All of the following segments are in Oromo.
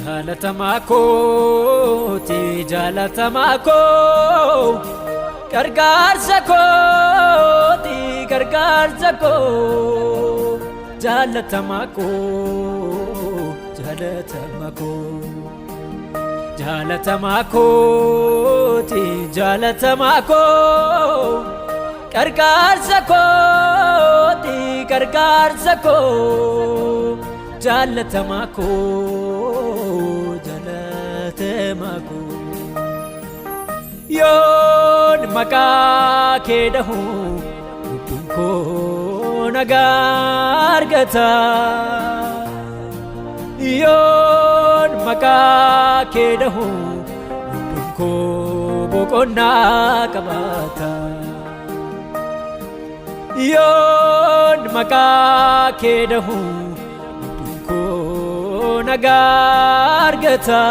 jaalatamaa koo gargaarsa koo jaalatamaa koo jaalatamaa koo gargaarsa koo jaalatamaa koo yoon maqaa kee dhahu lubbuun koo nagaa argata yoon maqaa kee dhahu lubbuun koo boqonnaa qabata yoon maqaa kee dhahu lubbuun koo nagaa argata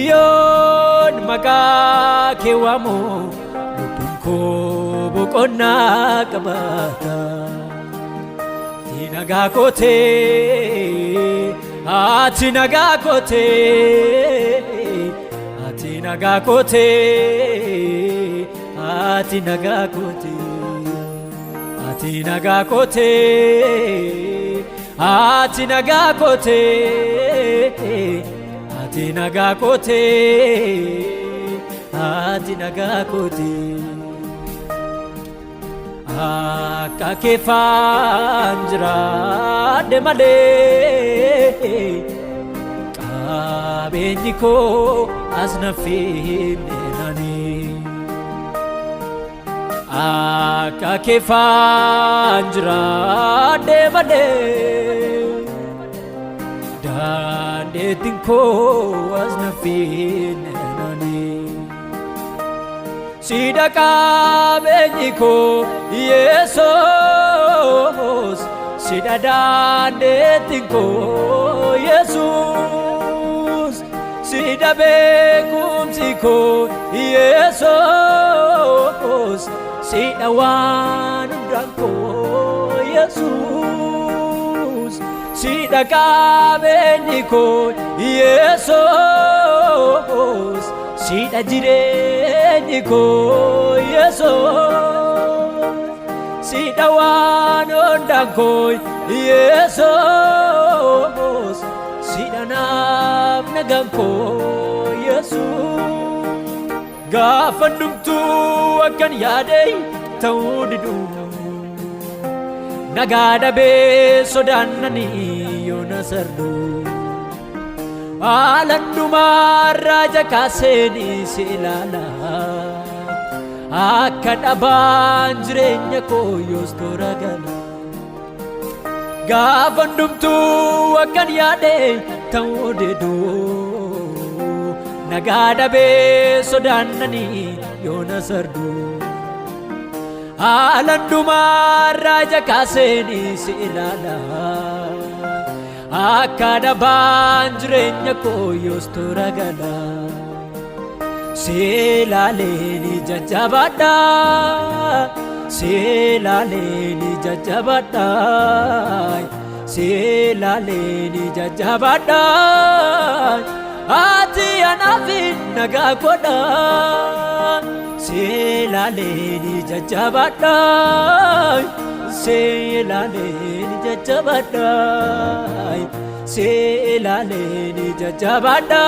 yoon maqaa kee waamu lubbuun koo boqonnaa qabata ati nagaa kootee ati nagaa kootee ati nagaa kootee ati nagaa kootee ati nagaa kootee ati nagaa kootee ati nagaa kootee ati nagaa kootee akka keefaan jiraadhe malee qabeenyi koo as na finneenanii akka keefaan jiraadhe malee dandeettiin koo as na finneenanii sida qabeenyi koo Yesuus sida dandeettiin koo Yesuus sida beekumsi koo Yesuus sida waan hundaan koo Yesuus sida qabeenyi koo Yesuus sida jireenyi koo Yesuus sida waan hundaan koo Yesuus sida naaf nagaan koo Yesuus gaafa dhumtuu akkan yaadee ta'uu didu nagaa dhabee sodaannanii yoo na sardu haalandumaa jakaaseni si ilaala akka dhabaan jireenya koo yoos toora gala gaafa dhumtuu akkan yaadee ta'uu didu nagaa dhabee sodaannanii yoo na sardu haalandumaa jakaaseni si ilaala akka dhabaan jireenya koo yoos toora gala seelaleeni jajjabadha seelaleeni jajjabadha seelaleeni jajjabadha ati anaaf nagaa godha seelaleeni jajjabadha seelaleeni jajjabadha seelaleeni jajjabadha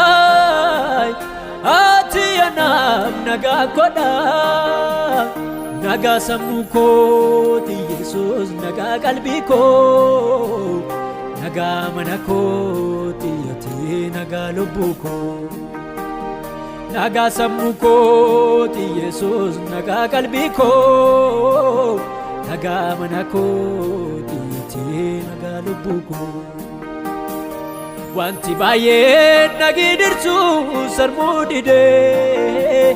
ati anaaf nagaa godha nagaa sammuu kooti Yesuus nagaa qalbii koo nagaa mana kooti ati nagaa lubbuu koo nagaa sammuu kooti Yesuus nagaa qalbii koo nagaa mana kooti ati nagaa lubbuu koo wanti baay'een nagidirsu sarmuu didee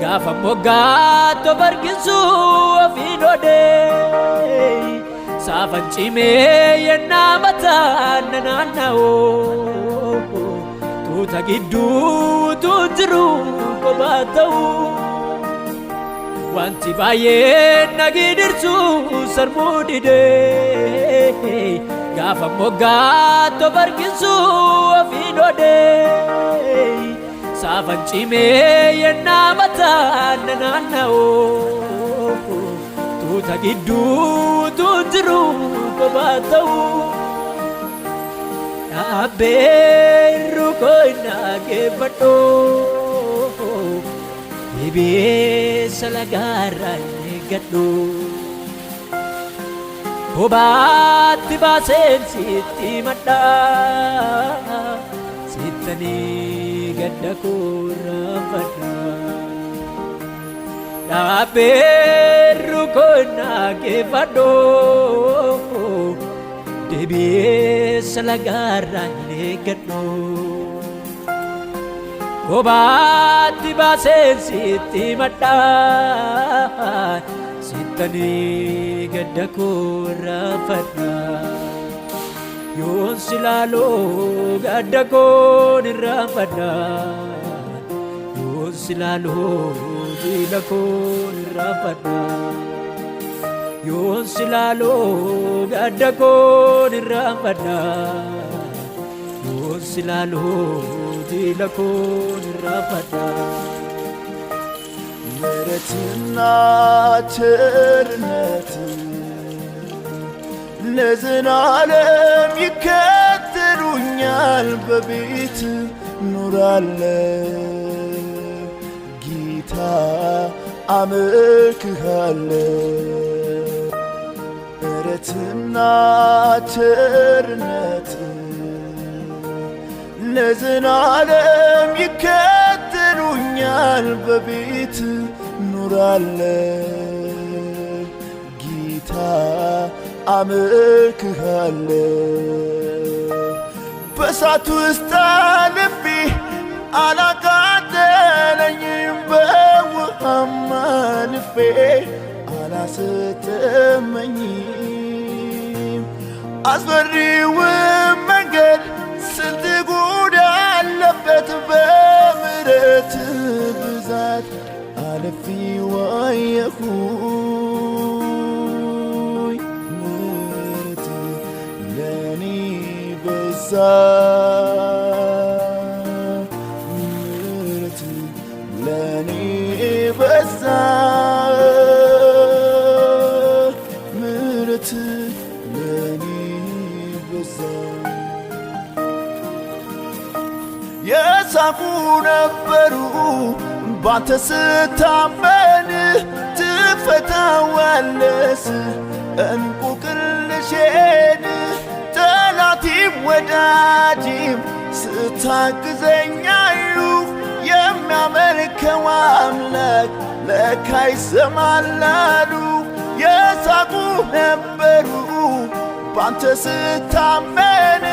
gaafa moggaatoo barkisu ofiin odee saafan cimee yennaa mataan na naanna'oo tuuta gidduutu jiru kophaa ta'uu wanti baay'een nagidirsu sarmuu didee gaafa moggaatto barkinsu ofiidhoode saafan cimee yennaa mataan naanna'oo tuuta gidduutu jiru kophaa ta'uu dhaabbeerru koinaa geeffadhoo deebi'eessa lagaarraan eeggadhu kophaatti baaseen sitti madhaa sittanii gadda koo raanfadhaa dhaabbeerru koinaa geeffadhoo deebi'eessa lagaarraan eeggadhu kophaatti baaseen sitti madhaa sittanii gadda koo raanfadhaa yoon si laaloo gadda koon irraanfadhaa yoon si laaloo jiila koon irraanfadhaa yoon si laaloo gadda koon irraanfadhaa yoon si laaloo jiila koon irraanfadhaa ምሕረትና ቸርነት ለዘላለም ይከተሉኛል በቤት ኖራለሁ ጌታ አመልክሃለሁ ምሕረትና ቸርነት ለዘላለም ይከተሉኛል በቤት ኖራለሁ ጌታ አመልክሃለሁ በእሳት ውስጥ አልፌ አላቃጠለኝም በውሃም አልፌ አላሰጠመኝም አስፈሪውም መንገድ ስንት ጉድ አለበት በምሕረት ብዛት አልፌው አየሁኝ ምሕረት ለኔ በዛ ምሕረት ለኔ በዛ ምሕረት ለኔ በዛ የሳቁ ነበሩ ባንተ ስታመን ትፈታዋለህ እንቆቅልሼን ጠላቴም ወዳጄም ስታግዘኝ አዩ የሚያመልከው አምላክ ለካ ይሰማል አሉ የሳቁ ነበሩ ባንተ ስታመን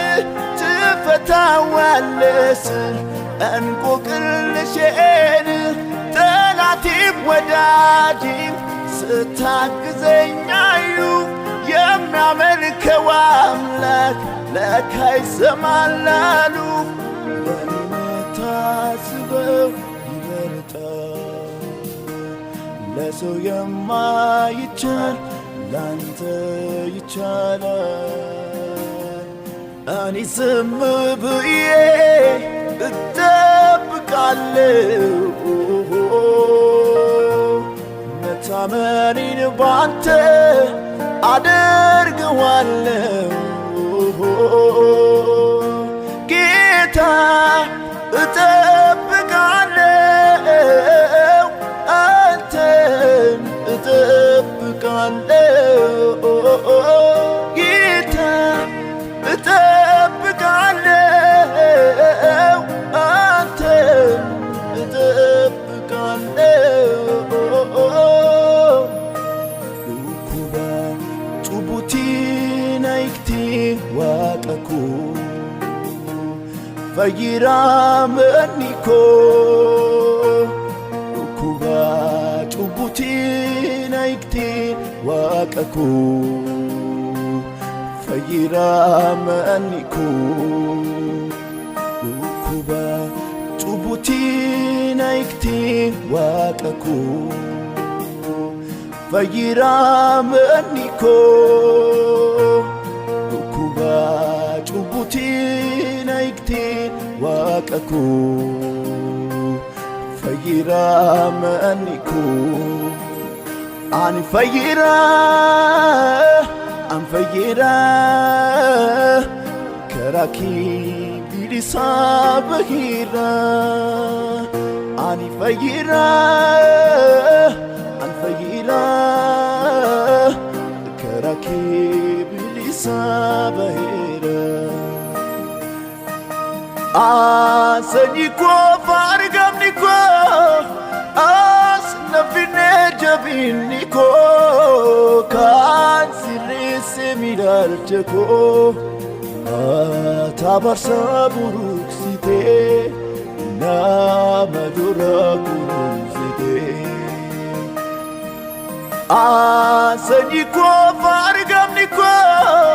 ትፈታዋለህ እንቆቅልሼን ጠላቴም ወዳጄም ስታግዘኝ አዩ የሚያመልከው አምላክ ለካ ይሰማል አሉ ለኔ መታስበው ይበልጣል ለሰው የማይቻል ላንተ ይቻላል እኔ ዝም ብዬ እጠብቃለሁ መታመኔን ባንተ አደርገዋለሁ ጌታ እጠብቃለሁ አንተን እጠብቃለሁ ጌታ እጠብቃለሁ አንተን እጠብቃለሁ ዱኩባ ጩቡቲ ናይክቲ ዋቀኩ ፈይራ መኒኮ ዱኩባ ጩቡቲ ናይክቲ ዋቀኩ ፈይራ መኒኮ ዱኩባ ጩቡቲ ናይክቲ ዋቀኩ ፈይራ መኒኮ ዱኩባ Dhukkuba cubbutiin hiikteen Waaqa koo fayyiraa manni koo ani fayyiraa karaa kee bilisaa bahiraa ani fayyiraa karaa kee bilisaa bahiraa Asani koo faargamni koo as nafine jabinni koo kan sirreesse midhaalcha koo tabarsa buruksitee nama dura kunuunsitee Asani koo faargamni koo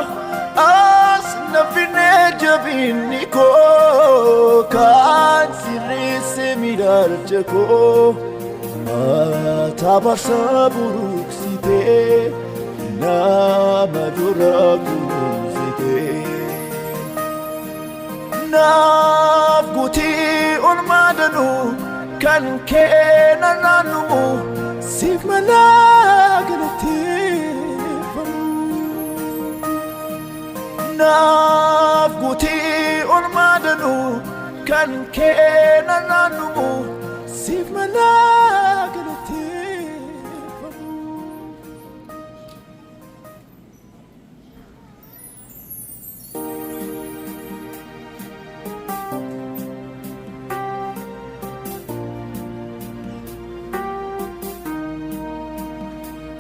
as nafine jabinni koo kan sirreesse midhaalcha koo tabarsa buruksitee nama dura kunuunsitee naaf guutii olmaa danuu kan kee naannumu siif malaa galateeffamu naaf guutii olmaa danuu kan kee naannumu siif malaa galateeffamu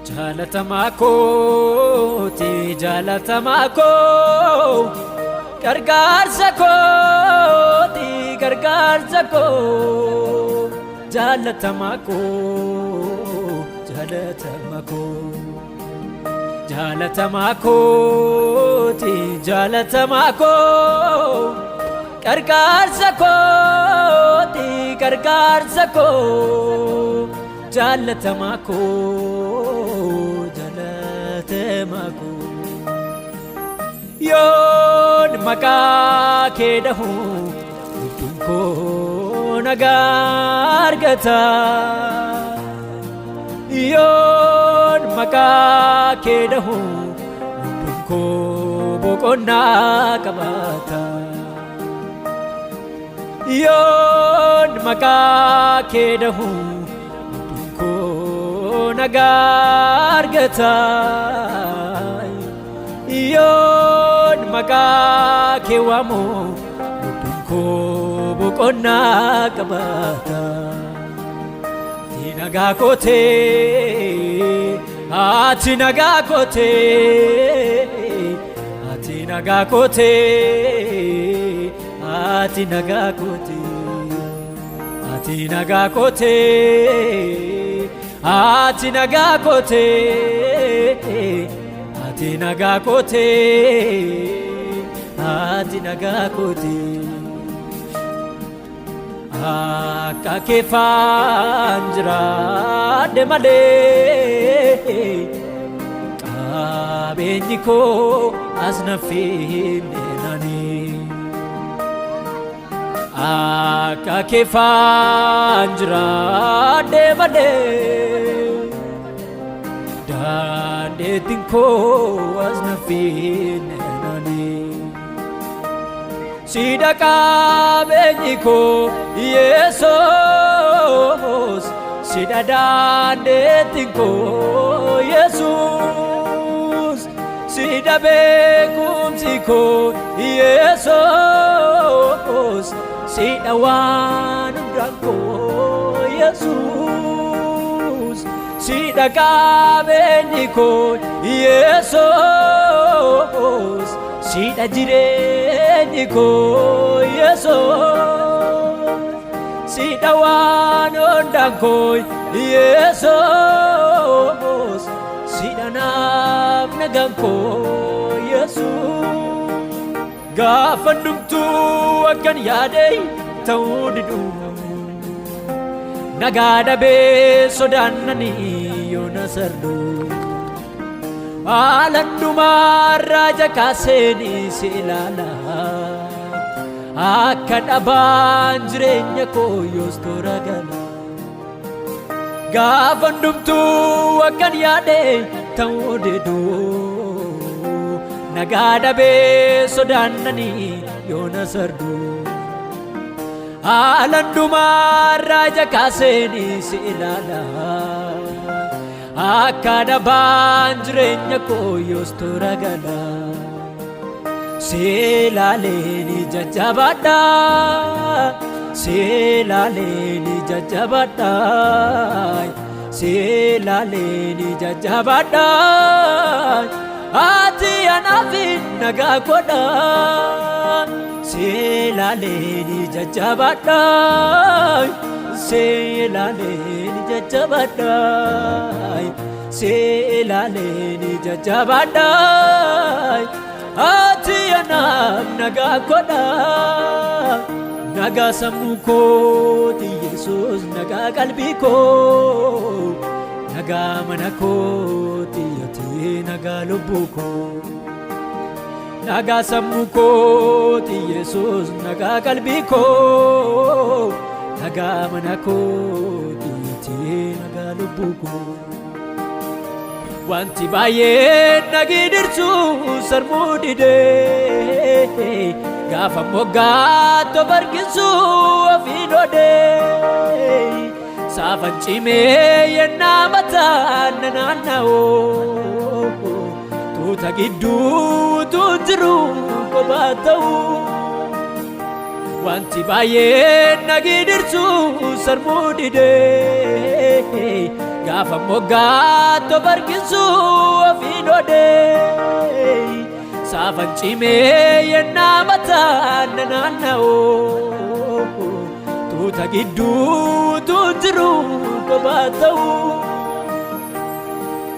Jaalatamaa kooti jaalatamaa koo gargaarsa kooti gargaarsa koo jaalatamaa koo jaalatamaa koo jaalatamaa kooti jaalatamaa koo gargaarsa kooti gargaarsa koo jaalatamaa koo jaalatamaa koo yoon maqaa kee dhahu lubbuun koo nagaa argata yoon maqaa kee dhahu lubbuun koo boqonnaa qabata yoon maqaa kee dhahu nagaa argata yoon maqaa kee waamu lubbuun koo boqonnaa qabata ati nagaa kootee ati nagaa kootee ati nagaa kootee ati nagaa kootee ati nagaa kootee ati nagaa kootee ati nagaa kootee ati nagaa kootee akka keefaan jiraadhe malee qabeenyi koo as nafiin neenanii akka keefaan jiraadhe malee dandeettiin koo as nafiin neenanii sida qabeenyi koo Yesuus sida dandeettiin koo Yesuus sida beekumsi koo Yesuus sida waan hundaan koo Yesuus sida qabeenyi koo Yesuus sida jireenyi koo Yesuus sida waan hundaan koo Yesuus sida naaf nagaan koo Yesuus gaafa dhumtuu akkan yaadee ta'uu didu nagaa dhabee sodaannanii yoo na sardu Alandumarraa jakaaseni si ilaala akka dhabaan jireenya koo yoos toora gala gaafan dhumtuu akkan yaade ta'uu deeduu nagaa dhabee sodaannanii yoona sardu alandumarraa jakaaseni si ilaala akka dhabaan jireenya koo yoos toora gala si ilaaleni jajjabaadha si ilaaleni jajjabaadha si ilaaleni jajjabaadha ati anaaf nagaa godha si ilaaleni jajjabaadha si ilaaleni jajjabaadha si ilaaleni jajjabaadha ati anaaf nagaa godha nagaa sammuu kooti Yesuus nagaa qalbii koo nagaa mana kooti ati nagaa lubbuu koo nagaa sammuu kooti Yesuus nagaa qalbii koo nagaa mana kooti ati nagaa lubbuu koo wanti baay'een nagidirsu sarmuu didee gaafa moggaatoo barkisu ofii dhodee saafan cimee yennaa mataan naanna'oo tuuta gidduutu jiru kophaa ta'uu wanti baay'een nagidirsu sarmuu didee gaafa moggaatoo barkisu ofii dhodee saafan cimee yennaa mataan naanna'oo tuuta gidduutu jiru kophaa ta'uu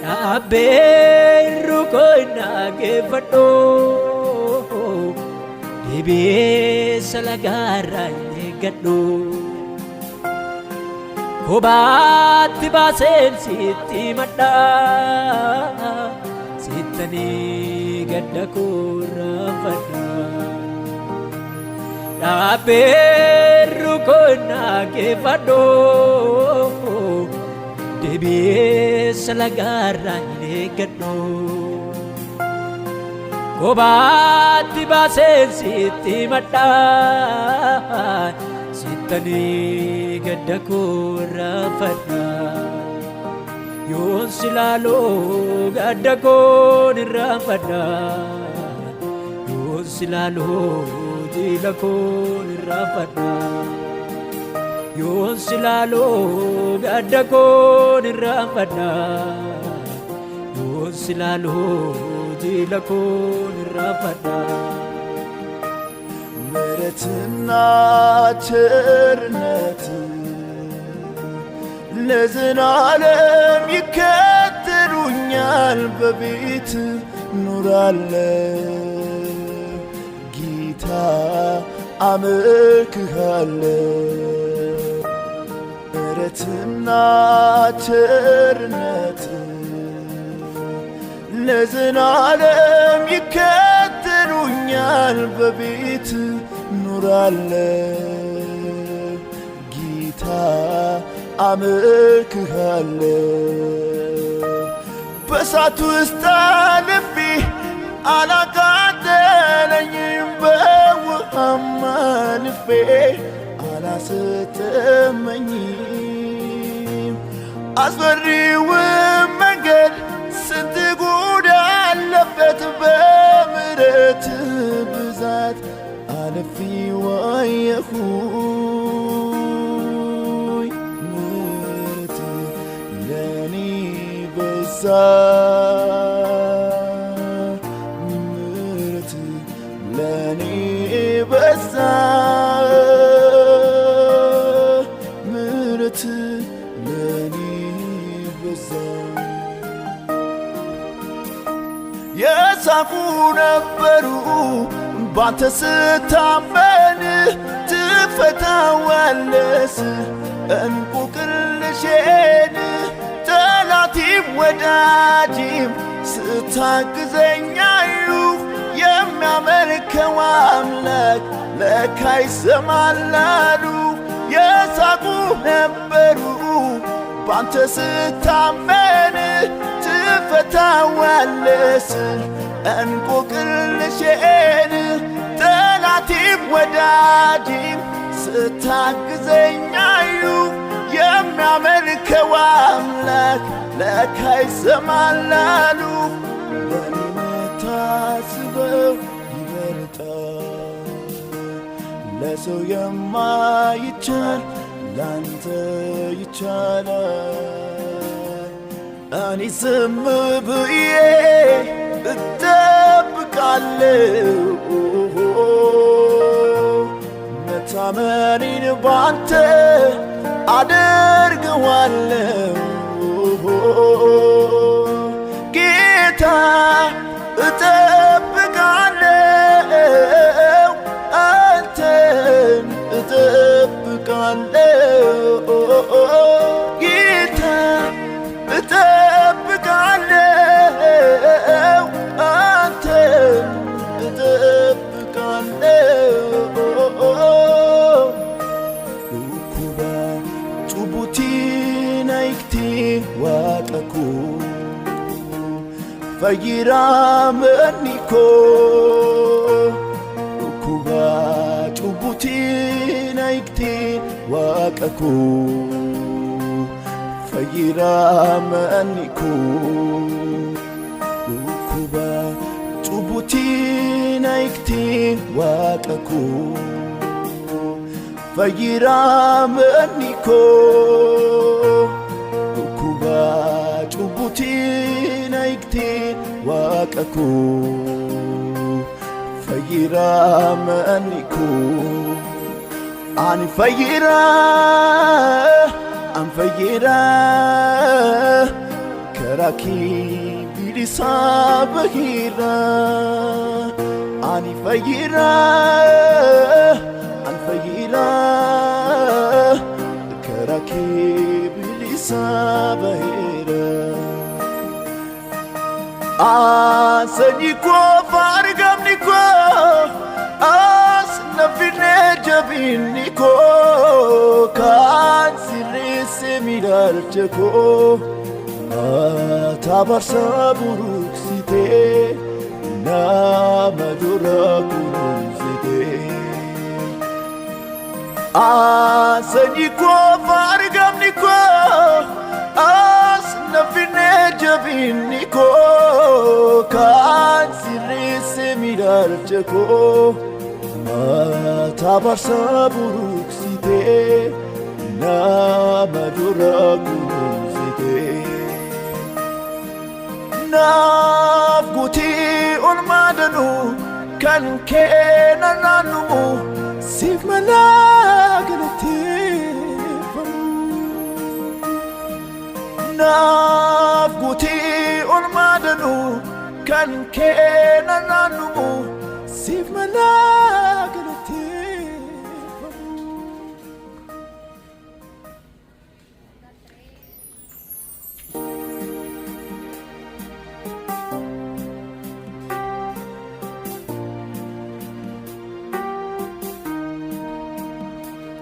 dhaabbee irruu koo hin dhaggeeffadhu deebi'ee salagaarraa hin eeggadhu kophaatti baaseen sitti madhaa sittanii gadda koo raafadha dhaabbeerru koo hin dhaggeeffadhu deebi'ee salagaarraa hin eeggadhu kophaatti baaseen sitti madhaa sittanii gadda koo raafadha yoon silaaloo gadda koon irraanfadha yoon silaaloo jiila koon irraanfadha yoon silaaloo gadda koon irraanfadha yoon silaaloo jiila koon irraanfadha ምሕረትና ቸርነት ለዘላለም ይከተሉኛል በቤት ኑራለሁ ጌታ አመልክሃለሁ ምሕረትና ቸርነት ለዘላለም ይከተሉኛል በቤት ኑራለሁ ጌታ አመልክሃለሁ በእሳት ውስጥ አልፌ አላቃጠለኝም በውሃም አልፌ አላሰጠመኝም አስፈሪውም መንገድ ስንት ጉድ አለበት በምሕረት ብዛት አልፌ ዋየሁኝ ምሕረት ለኔ በዛ ምሕረት ለኔ በዛ ምሕረት ለኔ በዛ የሳቁ ነበሩ ባንተ ስታመን ትፈታዋለህ እንቆቅልሼን ጠላቴም ወዳጄም ስታግዘኝ አዩ የሚያመልከው አምላክ ለካ ይሰማል አሉ። የሳቁ ነበሩ ባንተ ስታመን ትፈታዋለህ ስል እንቆቅልሼን ጠላቴም ወዳጄም ስታግዘኝ አዩ የሚያመልከው አምላክ ለካ ይሰማል አሉ። በኔ መታስበው ይበልጣል ለሰው የማይቻል ላንተ ይቻላል። እኔ ዝም ብዬ እጠብቃለሁ መታመኔን ባንተ አደርገዋለሁ ጌታ እጠብቃለሁ አንተን እጠብቃለሁ ጌታ እጠብቃለሁ አንተን እጠብቃለሁ ዱኩባ ጩቡቲ ናይክቲ ዋቀኩ ፈይራመኒኮ ዱኩባ ጩቡቲ ናይክቲ ዋቀኩ ፈይራመኒኮ ዱኩባ ጩቡቲ ናይክቲ ዋቀኩ ፈይራመኒኮ ዱኩባ ጩቡቲ ናይክቲ ዋቀኩ ፈይራመኒኮ አን ፈይራ አንፈይራ ከራኪ ቢሊሳ በሂራ አኒ ፈይራ አንፈይራ ከራኪ ቢሊሳ በሂራ አሰኒኮ ፋርጋምኒኮ አስነፊኔ ጀቢኒኮ ካንሲሬሴ ሚዳርቸኮ ታባርሳ ቡሩክሲቴ ናመዱራ ኩኑንሲቴ አሰኒኮ ፋርጋምኒኮ አስነፊኔ ጀቢኒኮ ካንሲሬሴ ሚዳርቸኮ ታባርሳ ቡሩክሲቴ ናመዱራ ኩኑንሲቴ naaf guutii olmaadanu kan keena naannumu siif malaa galateeffamu naaf guutii olmaadanu kan keena naannumu siif malaa galateeffamu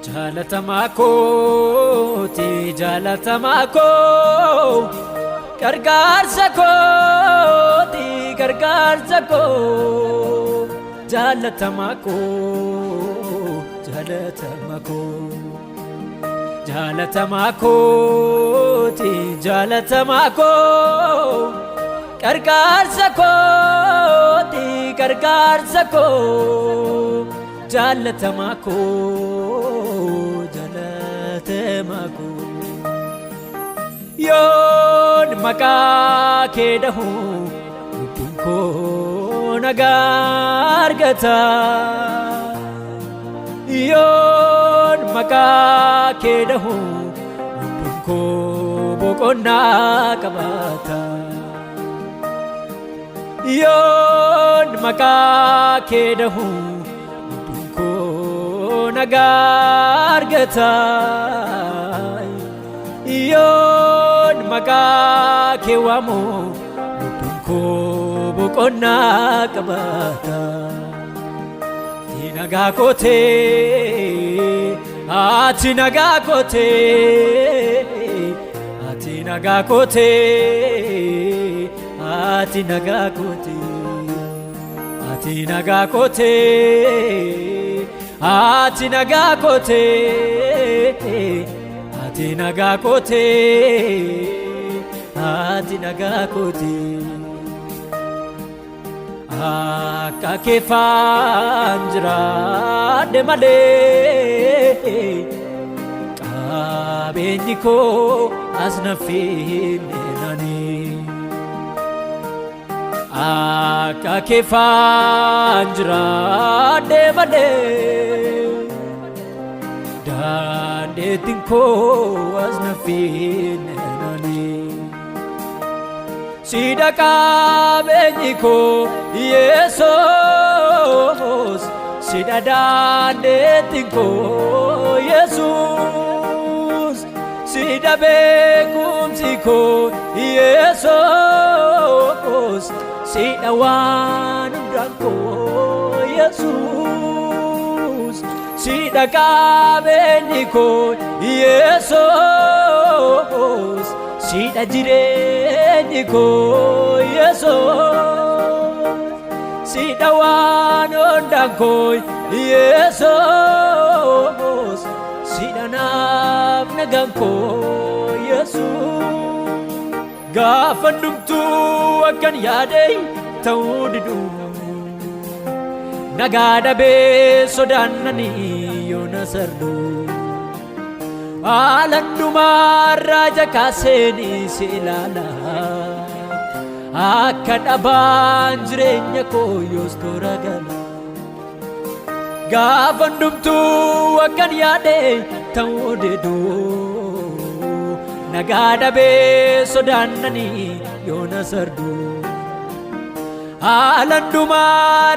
Jaalatamaa kooti jaalatamaa koo gargaarsa kooti gargaarsa koo jaalatamaa koo jaalatamaa koo jaalatamaa kooti jaalatamaa koo gargaarsa kooti gargaarsa koo jaalatamaa koo jaalatamaa koo yoon maqaa kee dhahu lubbuun koo nagaa argata yoon maqaa kee dhahu lubbuun koo boqonnaa qabaata yoon maqaa kee dhahu nagaa argata yoon maqaa kee waamu lubbuun koo boqonnaa qabaata. Ati nagaa kootee, ati nagaa kootee, ati nagaa kootee, ati nagaa kootee, ati nagaa kootee, ati nagaa kootee, ati nagaa kootee, ati nagaa kootee. Akka keefaan jiraadhe malee qabeenyi koo as na finneenani. Akka keefaan jiraadhe malee dandeettiin koo as na finneenani. Sida qabeenyi koo Yesus, sida dandeettiin koo Yesus, sida beekumsi koo Yesus, sida waan hundaan koo Yesus, sida qabeenyi koo Yesus, sida jireenyi koo Yesus, sida waan hundaan koo Yesus, sida naaf nagaan koo Yesus. Gaafa hundumtuu akkan yaade ta'uu didu nagaa dhabee sodaannanii yoo na sardu. Haalan dhumaarraa jakaaseenii si ilaala akka dhabaan jireenya koo yoos toora gala. Gaafa hundumtuu akkan yaade ta'uu didu nagaa dhabee sodaannanii yoo na sardu. Haalan dhumaa